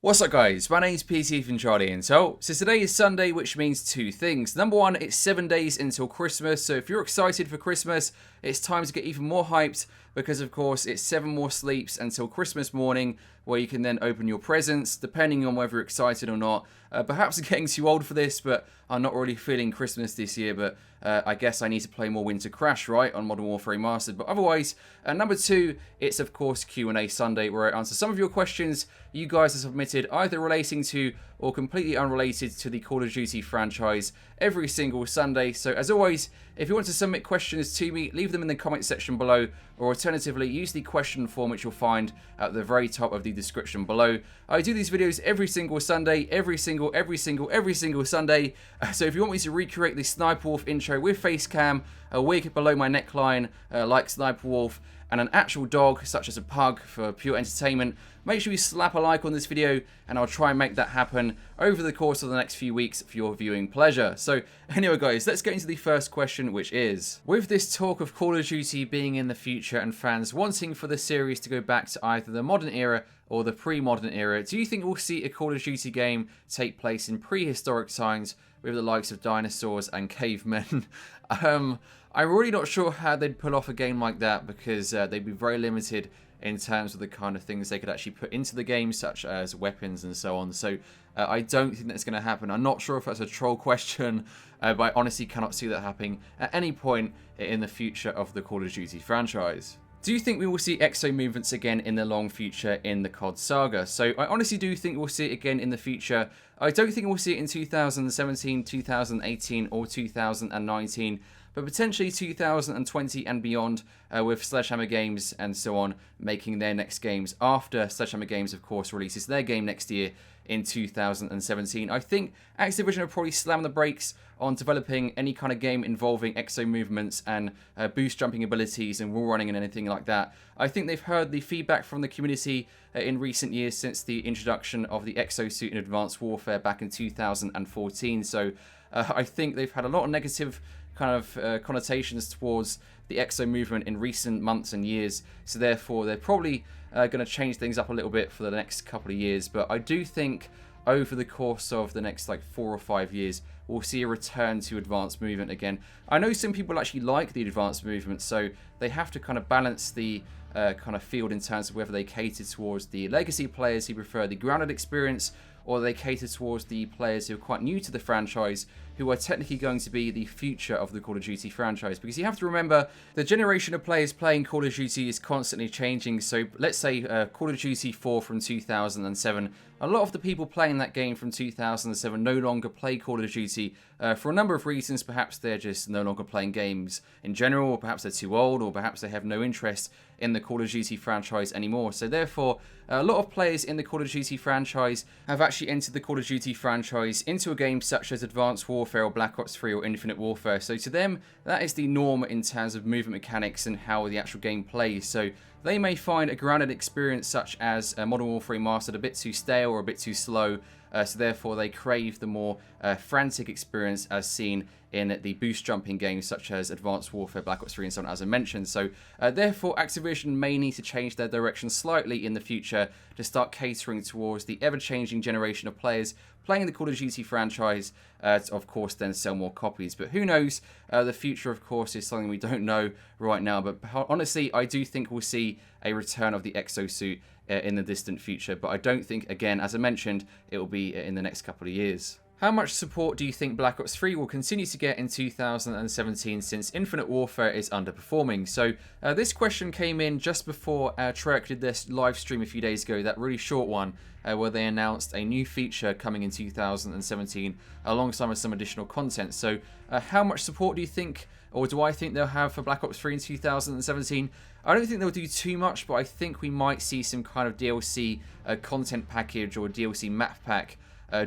What's up guys, my name's Petey from Charlie and so today is Sunday, which means two things. Number one, it's 7 days until Christmas, so if you're excited for Christmas, it's time to get even more hyped because of course it's 7 more sleeps until Christmas morning where you can then open your presents, depending on whether you're excited or not. Perhaps I'm getting too old for this, but I'm not really feeling Christmas this year, but I guess I need to play more Winter Crash, right, on Modern Warfare Remastered. But otherwise, number two, it's of course Q&A Sunday, where I answer some of your questions you guys have submitted, either relating to or completely unrelated to the Call of Duty franchise every single Sunday. So as always, if you want to submit questions to me, leave them in the comment section below, or alternatively, use the question form which you'll find at the very top of the description below. I do these videos every single Sunday, every single Sunday. So if you want me to recreate the Sniper Wolf intro with face cam, a wig below my neckline like Sniper Wolf, and an actual dog such as a pug for pure entertainment, make sure you slap a like on this video and I'll try and make that happen over the course of the next few weeks for your viewing pleasure. So anyway guys, let's get into the first question, which is, with this talk of Call of Duty being in the future and fans wanting for the series to go back to either the modern era or the pre-modern era, do you think we'll see a Call of Duty game take place in prehistoric times with the likes of dinosaurs and cavemen? I'm really not sure how they'd pull off a game like that because they'd be very limited in terms of the kind of things they could actually put into the game, such as weapons and so on. So I don't think that's going to happen. I'm not sure if that's a troll question, but I honestly cannot see that happening at any point in the future of the Call of Duty franchise. Do you think we will see Exo movements again in the long future in the COD saga? So I honestly do think we'll see it again in the future. I don't think we'll see it in 2017, 2018 or 2019, but potentially 2020 and beyond, with Sledgehammer Games and so on making their next games after Sledgehammer Games, of course, releases their game next year in 2017. I think Activision will probably slam the brakes on developing any kind of game involving exo movements and boost jumping abilities and wall running and anything like that. I think they've heard the feedback from the community in recent years since the introduction of the exosuit in Advanced Warfare back in 2014. So I think they've had a lot of negative kind of connotations towards the exo movement in recent months and years, so therefore they're probably going to change things up a little bit for the next couple of years. But I do think over the course of the next like 4 or 5 years we'll see a return to advanced movement again. I know some people actually like the advanced movement, so they have to kind of balance the kind of field in terms of whether they cater towards the legacy players who prefer the grounded experience, or they cater towards the players who are quite new to the franchise, who are technically going to be the future of the Call of Duty franchise. Because you have to remember, the generation of players playing Call of Duty is constantly changing. So let's say Call of Duty 4 from 2007, a lot of the people playing that game from 2007 no longer play Call of Duty for a number of reasons. Perhaps they're just no longer playing games in general, or perhaps they're too old, or perhaps they have no interest in the Call of Duty franchise anymore. So therefore, a lot of players in the Call of Duty franchise have actually entered the Call of Duty franchise into a game such as Advanced Warfare or Black Ops 3 or Infinite Warfare. So to them, that is the norm in terms of movement mechanics and how the actual game plays. So they may find a grounded experience such as Modern Warfare Remastered a bit too stale or a bit too slow, so therefore they crave the more frantic experience as seen in the boost jumping games such as Advanced Warfare, Black Ops 3 and so on, as I mentioned. So therefore Activision may need to change their direction slightly in the future to start catering towards the ever-changing generation of players playing the Call of Duty franchise, to of course then sell more copies. But who knows, the future of course is something we don't know right now, but honestly I do think we'll see a return of the exosuit in the distant future, but I don't think, again, as I mentioned, it will be in the next couple of years. How much support do you think Black Ops 3 will continue to get in 2017 since Infinite Warfare is underperforming? So this question came in just before Treyarch did this live stream a few days ago, that really short one, where they announced a new feature coming in 2017 alongside with some additional content. So how much support do you think, or do I think they'll have for Black Ops 3 in 2017? I don't think they'll do too much, but I think we might see some kind of DLC content package or DLC map pack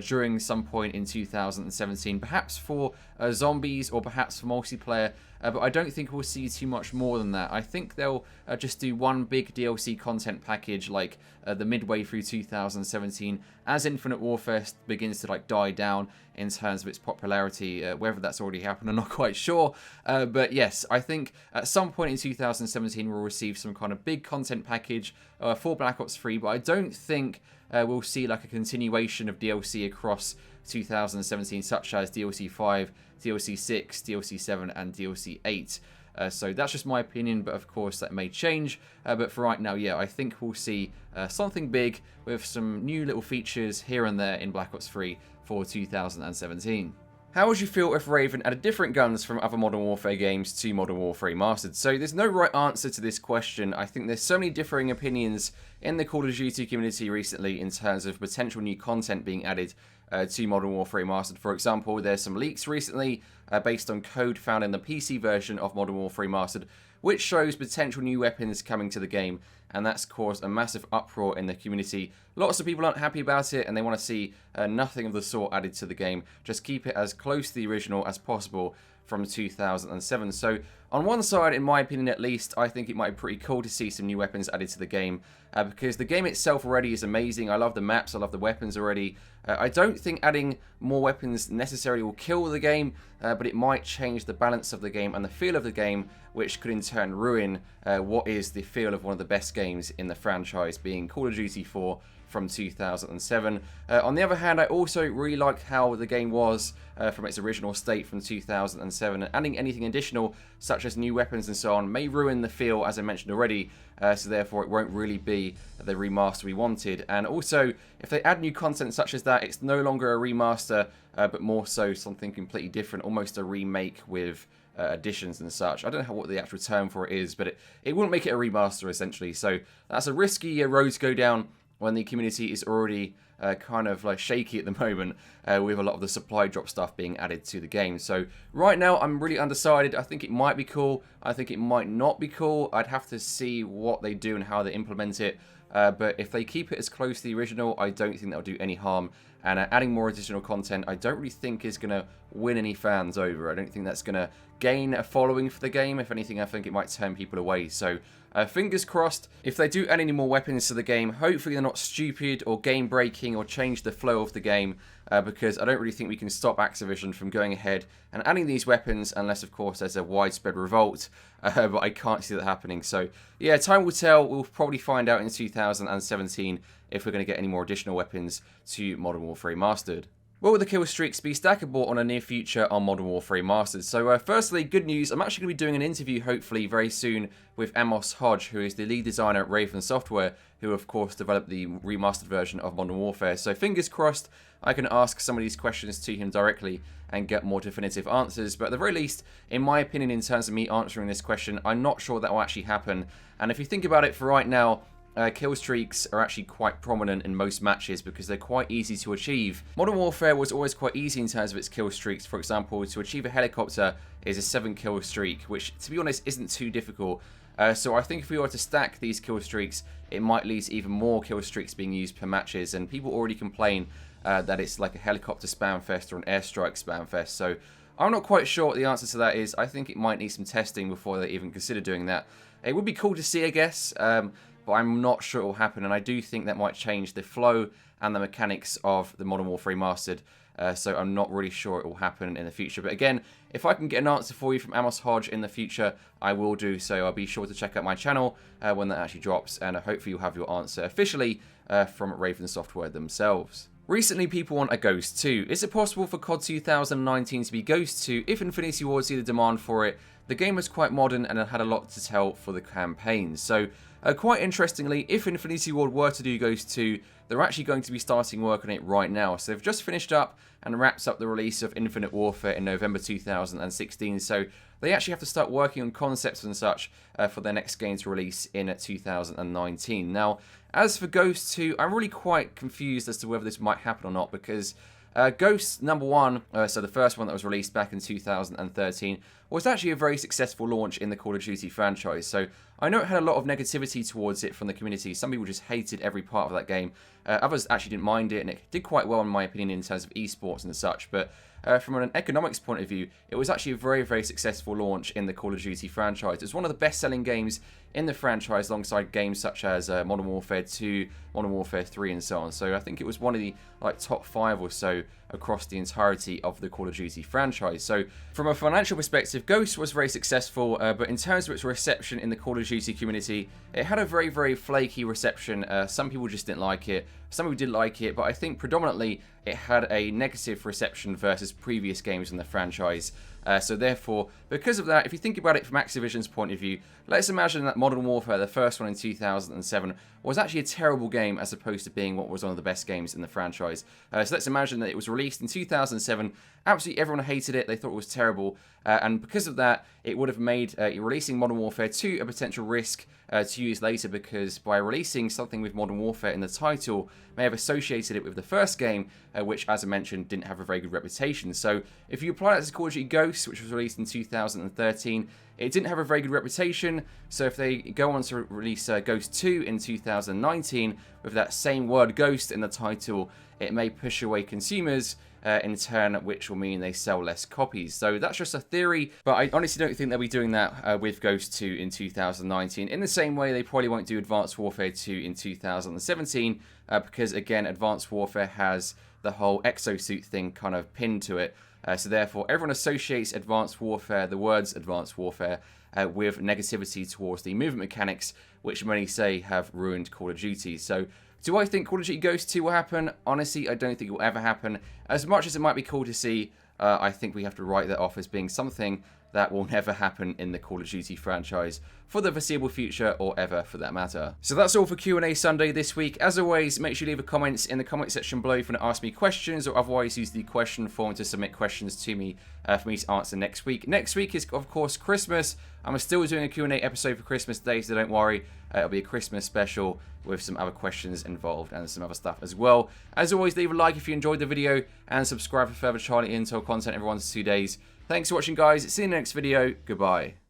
during some point in 2017, perhaps for zombies or perhaps for multiplayer. But I don't think we'll see too much more than that. I think they'll just do one big DLC content package like the midway through 2017 as Infinite Warfare begins to like die down in terms of its popularity. Whether that's already happened, I'm not quite sure. But yes, I think at some point in 2017 we'll receive some kind of big content package for Black Ops 3, but I don't think we'll see like a continuation of DLC across 2017, such as DLC 5, DLC 6, DLC 7, and DLC 8. So that's just my opinion, but of course that may change. But for right now, yeah, I think we'll see something big with some new little features here and there in Black Ops 3 for 2017. How would you feel if Raven added different guns from other Modern Warfare games to Modern Warfare Remastered? So there's no right answer to this question. I think there's so many differing opinions in the Call of Duty community recently in terms of potential new content being added to Modern Warfare Remastered. For example, there's some leaks recently based on code found in the PC version of Modern Warfare Remastered, which shows potential new weapons coming to the game, and that's caused a massive uproar in the community. Lots of people aren't happy about it, and they want to see nothing of the sort added to the game. Just keep it as close to the original as possible from 2007. So on one side, in my opinion at least, I think it might be pretty cool to see some new weapons added to the game, because the game itself already is amazing. I love the maps, I love the weapons already. I don't think adding more weapons necessarily will kill the game, but it might change the balance of the game and the feel of the game, which could in turn ruin what is the feel of one of the best games in the franchise, being Call of Duty 4 from 2007. On the other hand, I also really liked how the game was from its original state from 2007, and adding anything additional, such as new weapons and so on, may ruin the feel, as I mentioned already, so therefore it won't really be the remaster we wanted. And also, if they add new content such as that, it's no longer a remaster, but more so something completely different, almost a remake with additions and such. I don't know what the actual term for it is, but it wouldn't make it a remaster, essentially. So that's a risky road to go down when the community is already kind of like shaky at the moment with a lot of the supply drop stuff being added to the game. So right now I'm really undecided. I think it might be cool. I think it might not be cool. I'd have to see what they do and how they implement it. But if they keep it as close to the original, I don't think that'll do any harm. And adding more additional content, I don't really think is going to win any fans over. I don't think that's going to gain a following for the game. If anything, I think it might turn people away. So fingers crossed, if they do add any more weapons to the game, hopefully they're not stupid or game-breaking or change the flow of the game, because I don't really think we can stop Activision from going ahead and adding these weapons, unless, of course, there's a widespread revolt, but I can't see that happening. So, yeah, time will tell. We'll probably find out in 2017 if we're going to get any more additional weapons to Modern Warfare Remastered. What will the kill streaks be stackable on a near future on Modern Warfare Remastered? So firstly, good news, I'm actually going to be doing an interview hopefully very soon with Amos Hodge, who is the lead designer at Raven Software, who of course developed the remastered version of Modern Warfare. So fingers crossed I can ask some of these questions to him directly and get more definitive answers. But at the very least, in my opinion, in terms of me answering this question, I'm not sure that will actually happen. And if you think about it, for right now, kill streaks are actually quite prominent in most matches because they're quite easy to achieve. Modern Warfare was always quite easy in terms of its kill streaks. For example, to achieve a helicopter is a 7 kill streak, which to be honest isn't too difficult. So I think if we were to stack these kill streaks, it might lead to even more kill streaks being used per matches, and people already complain that it's like a helicopter spam fest or an airstrike spam fest. So I'm not quite sure what the answer to that is. I think it might need some testing before they even consider doing that. It would be cool to see, I guess, but I'm not sure it will happen, and I do think that might change the flow and the mechanics of the Modern Warfare Remastered, so I'm not really sure it will happen in the future. But again, if I can get an answer for you from Amos Hodge in the future, I will do so. I'll be sure to check out my channel when that actually drops, and hopefully you'll have your answer officially from Raven Software themselves. Recently, people want a Ghost 2. Is it possible for COD 2019 to be Ghost 2 if Infinity Ward see the demand for it? The game was quite modern and it had a lot to tell for the campaign. So, quite interestingly, if Infinity Ward were to do Ghost 2, they're actually going to be starting work on it right now. So they've just finished up and wrapped up the release of Infinite Warfare in November 2016. So they actually have to start working on concepts and such for their next game to release in 2019. Now, as for Ghost 2, I'm really quite confused as to whether this might happen or not, because Ghosts #1, so the first one that was released back in 2013, was actually a very successful launch in the Call of Duty franchise. So I know it had a lot of negativity towards it from the community. Some people just hated every part of that game. Others actually didn't mind it, and it did quite well in my opinion in terms of esports and such. But from an economics point of view, it was actually a very, very successful launch in the Call of Duty franchise. It was one of the best-selling games in the franchise, alongside games such as Modern Warfare 2, Modern Warfare 3, and so on. So I think it was one of the top 5 or so across the entirety of the Call of Duty franchise. So from a financial perspective, Ghost was very successful, but in terms of its reception in the Call of Duty community, it had a very, very flaky reception. Some people just didn't like it, some people did like it, but I think predominantly it had a negative reception versus previous games in the franchise. So therefore, because of that, if you think about it from Activision's point of view, let's imagine that Modern Warfare, the first one in 2007, was actually a terrible game as opposed to being what was one of the best games in the franchise. So let's imagine that it was released in 2007, absolutely everyone hated it, they thought it was terrible, and because of that, it would have made releasing Modern Warfare 2 a potential risk to use later, because by releasing something with Modern Warfare in the title, may have associated it with the first game, which, as I mentioned, didn't have a very good reputation. So if you apply that to Call of Duty Ghosts, which was released in 2013, it didn't have a very good reputation, so if they go on to release Ghost 2 in 2019 with that same word Ghost in the title, it may push away consumers in turn, which will mean they sell less copies. So that's just a theory, but I honestly don't think they'll be doing that with Ghost 2 in 2019. In the same way, they probably won't do Advanced Warfare 2 in 2017, because again, Advanced Warfare has the whole exosuit thing kind of pinned to it. So therefore, everyone associates Advanced Warfare, the words Advanced Warfare, with negativity towards the movement mechanics, which many say have ruined Call of Duty. So do I think Call of Duty Ghost 2 will happen? Honestly, I don't think it will ever happen. As much as it might be cool to see, I think we have to write that off as being something that will never happen in the Call of Duty franchise for the foreseeable future, or ever for that matter. So that's all for Q&A Sunday this week. As always, make sure you leave a comment in the comment section below if you want to ask me questions, or otherwise use the question form to submit questions to me for me to answer next week. Next week is, of course, Christmas. I'm still doing a Q&A episode for Christmas Day, so don't worry. It'll be a Christmas special with some other questions involved and some other stuff as well. As always, leave a like if you enjoyed the video, and subscribe for further Charlie Intel content every 1 to 2 days. Thanks for watching, guys. See you in the next video. Goodbye.